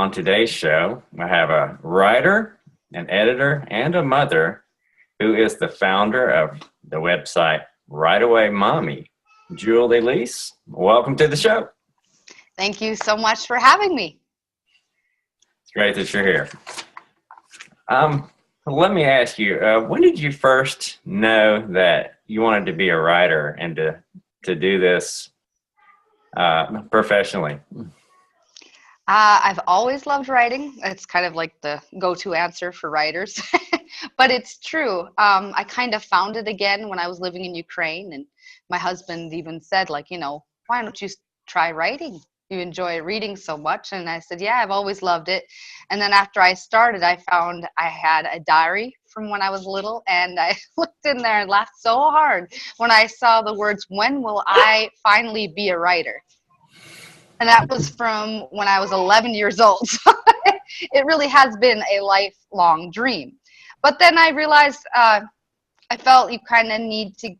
On today's show, I have a writer, an editor, and a mother who is the founder of the website Right Away Mommy, Jewel Eliese. Welcome to the show. Thank you so much for having me. It's great that you're here. Let me ask you, when did you first know that you wanted to be a writer and to do this professionally? I've always loved writing. It's kind of like the go-to answer for writers, but it's true. I kind of found it again when I was living in Ukraine, and my husband even said, like, why don't you try writing? You enjoy reading so much. And I said, yeah, I've always loved it. And then after I started, I found I had a diary from when I was little, and I looked in there and laughed so hard when I saw the words, when will I finally be a writer? And that was from when I was 11 years old. So it really has been a lifelong dream. But then I realized I felt you kind of need to,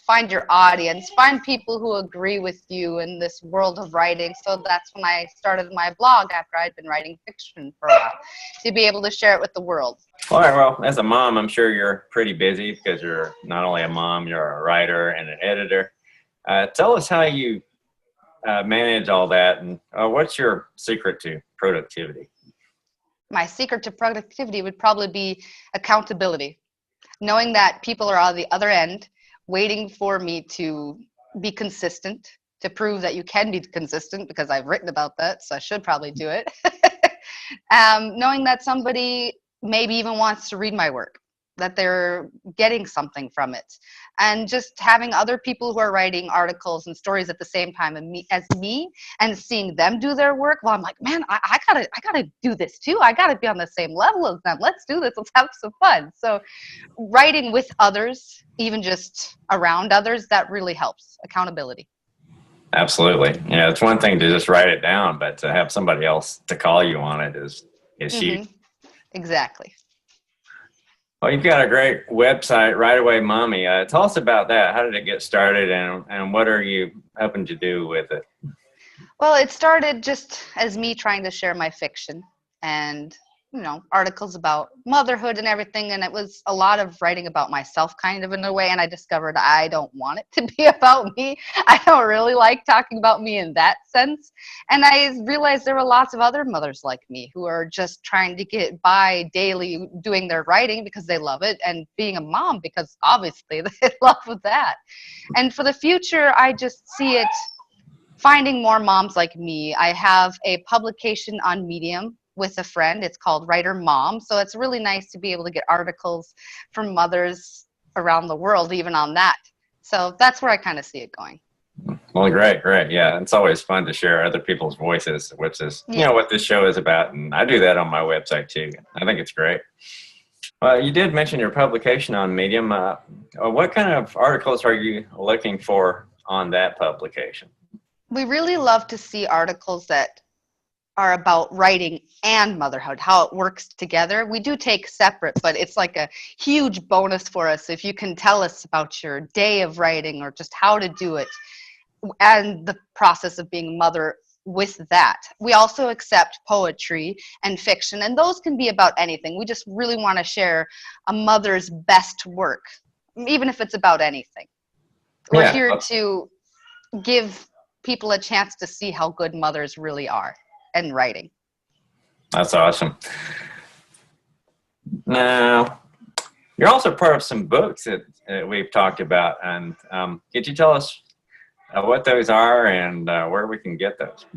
find your audience, find people who agree with you in this world of writing. So that's when I started my blog after I'd been writing fiction for a while, to be able to share it with the world. All right, well, as a mom, I'm sure you're pretty busy because you're not only a mom, you're a writer and an editor. Tell us how you manage all that, and what's your secret to productivity? My secret to productivity would probably be accountability. Knowing that people are on the other end, waiting for me to be consistent, to prove that you can be consistent, because I've written about that, so I should probably do it. Knowing that somebody maybe even wants to read my work, that they're getting something from it, and just having other people who are writing articles and stories at the same time as me, and seeing them do their work. Well, I'm like, man, I gotta do this too. I gotta be on the same level as them. Let's do this. Let's have some fun. So writing with others, even just around others, that really helps. Accountability. Absolutely. Yeah, it's one thing to just write it down, but to have somebody else to call you on it is huge. Exactly. Well, you've got a great website, Right Away Mommy. Tell us about that. How did it get started, and what are you hoping to do with it? Well, it started just as me trying to share my fiction and, articles about motherhood and everything. And it was a lot of writing about myself kind of in a way. And I discovered I don't want it to be about me. I don't really like talking about me in that sense. And I realized there were lots of other mothers like me who are just trying to get by daily doing their writing because they love it, and being a mom because obviously they love that. And for the future, I just see it finding more moms like me. I have a publication on Medium with a friend. It's called Writer Mom. So it's really nice to be able to get articles from mothers around the world, even on that. So that's where I kind of see it going. Well, great. Yeah, it's always fun to share other people's voices, which is, what this show is about. And I do that on my website too. I think it's great. You did mention your publication on Medium. What kind of articles are you looking for on that publication? We really love to see articles that are about writing and motherhood, how it works together. We do take separate, but it's like a huge bonus for us if you can tell us about your day of writing or just how to do it and the process of being a mother with that. We also accept poetry and fiction, and those can be about anything. We just really want to share a mother's best work, even if it's about anything. We're here to give people a chance to see how good mothers really are in writing. That's awesome. Now, you're also part of some books that we've talked about, and could you tell us what those are and where we can get those?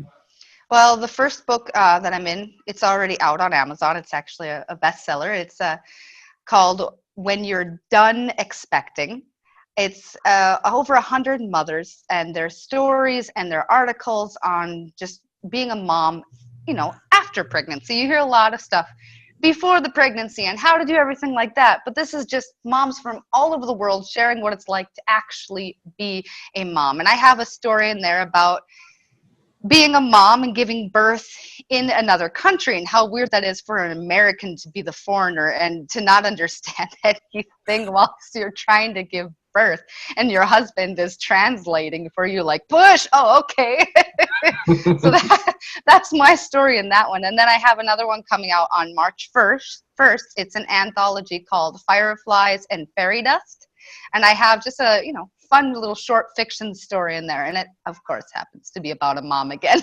Well, the first book that I'm in, it's already out on Amazon. It's actually a bestseller. It's called When You're Done Expecting. It's over 100 mothers and their stories and their articles on just being a mom, after pregnancy. You hear a lot of stuff before the pregnancy and how to do everything like that. But this is just moms from all over the world sharing what it's like to actually be a mom. And I have a story in there about being a mom and giving birth in another country, and how weird that is for an American to be the foreigner and to not understand anything whilst you're trying to give birth, and your husband is translating for you, like, push, oh, okay. So that's my story in that one. And then I have another one coming out on March 1st. It's an anthology called Fireflies and Fairy Dust. And I have just a, fun little short fiction story in there. And it, of course, happens to be about a mom again.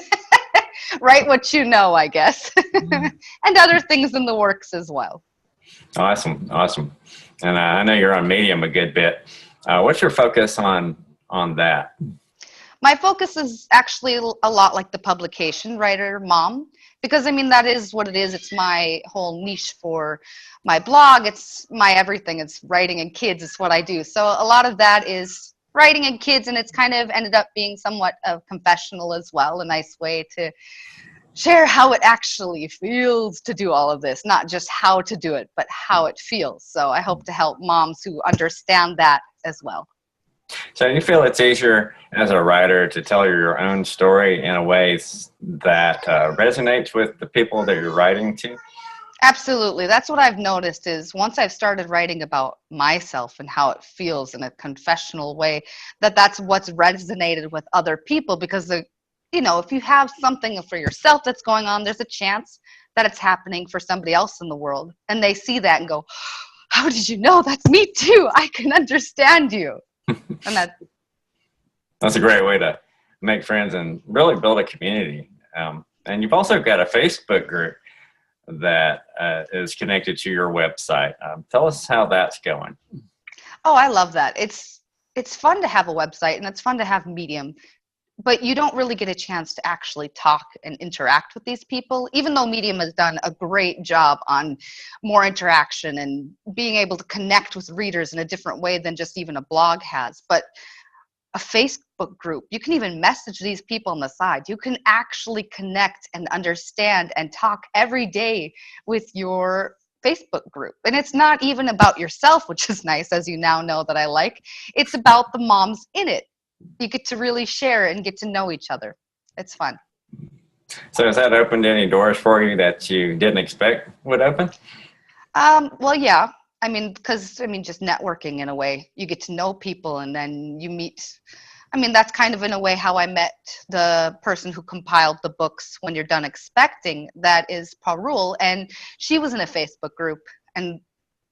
Write what you know, I guess. And other things in the works as well. Awesome. And I know you're on Medium a good bit. What's your focus on that? My focus is actually a lot like the publication writer mom, because that is what it is. It's my whole niche for my blog. It's my everything. It's writing and kids. It's what I do. So a lot of that is writing and kids, and it's kind of ended up being somewhat of confessional as well, a nice way to share how it actually feels to do all of this, not just how to do it, but how it feels. So I hope to help moms who understand that as well. So you feel it's easier as a writer to tell your own story in a way that resonates with the people that you're writing to? Absolutely. That's what I've noticed is once I've started writing about myself and how it feels in a confessional way, that's what's resonated with other people, because if you have something for yourself that's going on, there's a chance that it's happening for somebody else in the world. And they see that and go, how did you know? That's me too. I can understand you. And that's a great way to make friends and really build a community. And you've also got a Facebook group that is connected to your website. Tell us how that's going. Oh, I love that. It's fun to have a website, and it's fun to have Medium, but you don't really get a chance to actually talk and interact with these people, even though Medium has done a great job on more interaction and being able to connect with readers in a different way than just even a blog has. But a Facebook group, you can even message these people on the side. You can actually connect and understand and talk every day with your Facebook group. And it's not even about yourself, which is nice, as you now know that I like. It's about the moms in it. You get to really share and get to know each other. It's fun. So has that opened any doors for you that you didn't expect would open? Well, yeah. Because just networking in a way. You get to know people, and then you meet. That's kind of in a way how I met the person who compiled the books When You're Done Expecting. That is Parul, and she was in a Facebook group and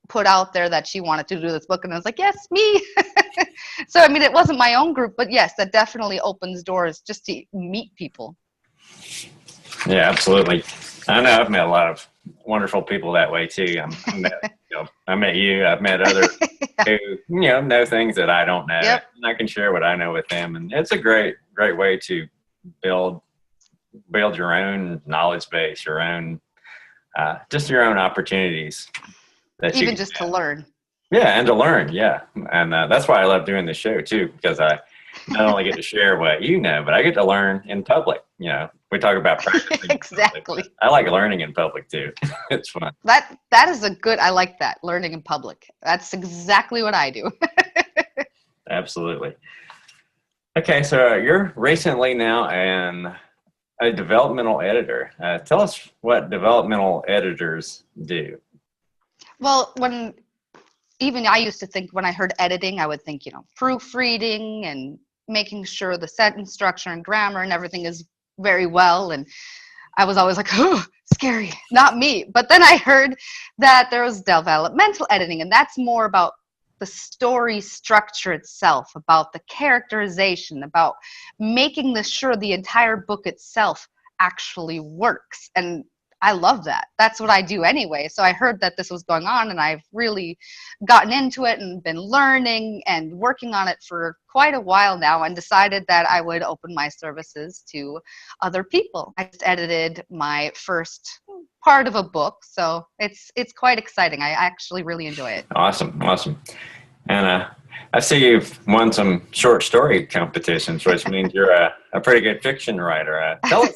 put out there that she wanted to do this book, and I was like, yes, me. So it wasn't my own group, but yes, that definitely opens doors just to meet people. Yeah, absolutely. I know I've met a lot of wonderful people that way too. I met you. I've met others who know things that I don't know. Yep. And I can share what I know with them, and it's a great way to build your own knowledge base, your own just your own opportunities. Even just to learn. Yeah, and to learn, yeah. And that's why I love doing this show, too, because I not only get to share what you know, but I get to learn in public. We talk about practicing. Exactly. I like learning in public, too. It's fun. That is I like that, learning in public. That's exactly what I do. Absolutely. Okay, so you're recently now a developmental editor. Tell us what developmental editors do. Well, even I used to think when I heard editing, I would think, proofreading and making sure the sentence structure and grammar and everything is very well. And I was always like, oh, scary, not me. But then I heard that there was developmental editing, and that's more about the story structure itself, about the characterization, about making sure the entire book itself actually works. And I love that. That's what I do anyway. So I heard that this was going on, and I've really gotten into it and been learning and working on it for quite a while now, and decided that I would open my services to other people. I just edited my first part of a book, so it's quite exciting. I actually really enjoy it. Awesome. And I see you've won some short story competitions, which means you're a pretty good fiction writer. Tell us,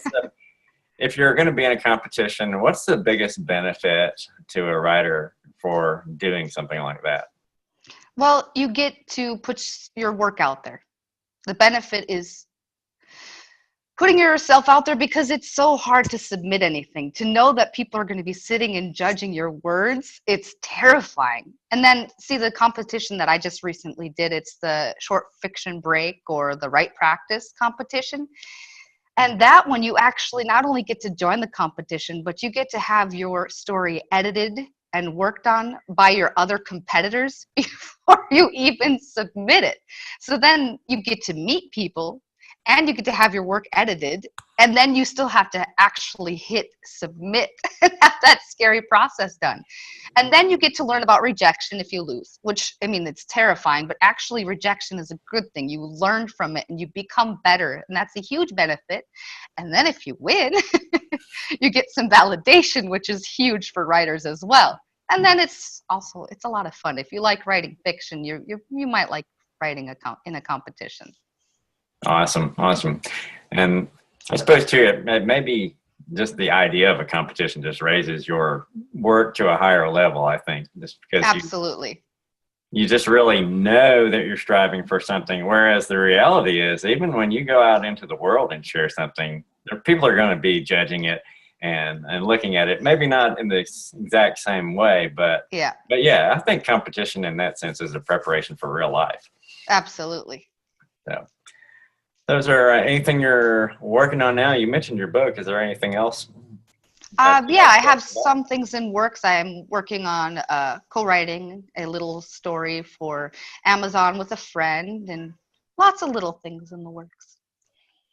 if you're going to be in a competition, what's the biggest benefit to a writer for doing something like that? Well, you get to put your work out there. The benefit is putting yourself out there, because it's so hard to submit anything, to know that people are going to be sitting and judging your words. It's terrifying. And then see the competition that I just recently did. It's the short fiction break, or the write practice competition. And that one, you actually not only get to join the competition, but you get to have your story edited and worked on by your other competitors before you even submit it. So then you get to meet people, and you get to have your work edited, and then you still have to actually hit submit and have that scary process done. And then you get to learn about rejection if you lose, which, I mean, it's terrifying, but actually rejection is a good thing. You learn from it and you become better, and that's a huge benefit. And then if you win, you get some validation, which is huge for writers as well. And then it's a lot of fun. If you like writing fiction, you might like writing in a competition. Awesome. Awesome. And I suppose too, it maybe just the idea of a competition just raises your work to a higher level, I think, just because Absolutely. you just really know that you're striving for something. Whereas the reality is, even when you go out into the world and share something, people are going to be judging it and looking at it, maybe not in the exact same way, but yeah, I think competition in that sense is a preparation for real life. Absolutely. So those are anything you're working on now. You mentioned your book. Is there anything else? Yeah, I have some things in works. I'm working on co-writing a little story for Amazon with a friend, and lots of little things in the works.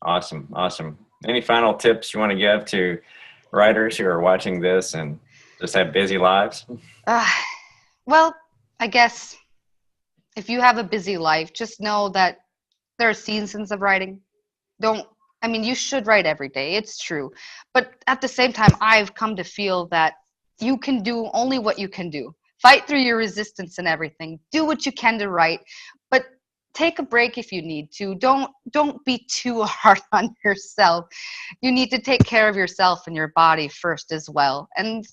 Awesome. Awesome. Any final tips you want to give to writers who are watching this and just have busy lives? Well, I guess if you have a busy life, just know that there are seasons of writing. You should write every day. It's true. But at the same time, I've come to feel that you can do only what you can do. Fight through your resistance and everything. Do what you can to write, but take a break if you need to. Don't be too hard on yourself. You need to take care of yourself and your body first as well. And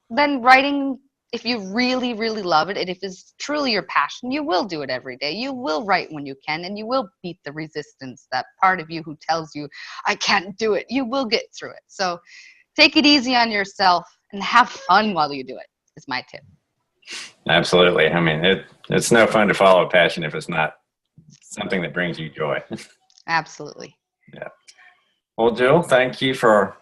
then writing, if you really, really love it, and if it's truly your passion, you will do it every day. You will write when you can, and you will beat the resistance, that part of you who tells you, I can't do it. You will get through it. So take it easy on yourself and have fun while you do it, is my tip. Absolutely. I mean, it's no fun to follow a passion if it's not something that brings you joy. Absolutely. Yeah. Well, Jill, thank you for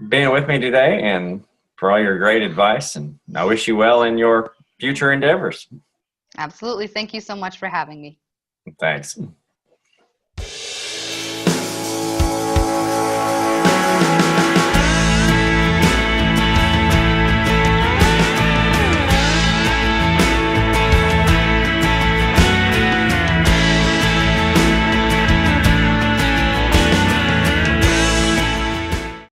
being with me today and for all your great advice, and I wish you well in your future endeavors. Absolutely. Thank you so much for having me. Thanks.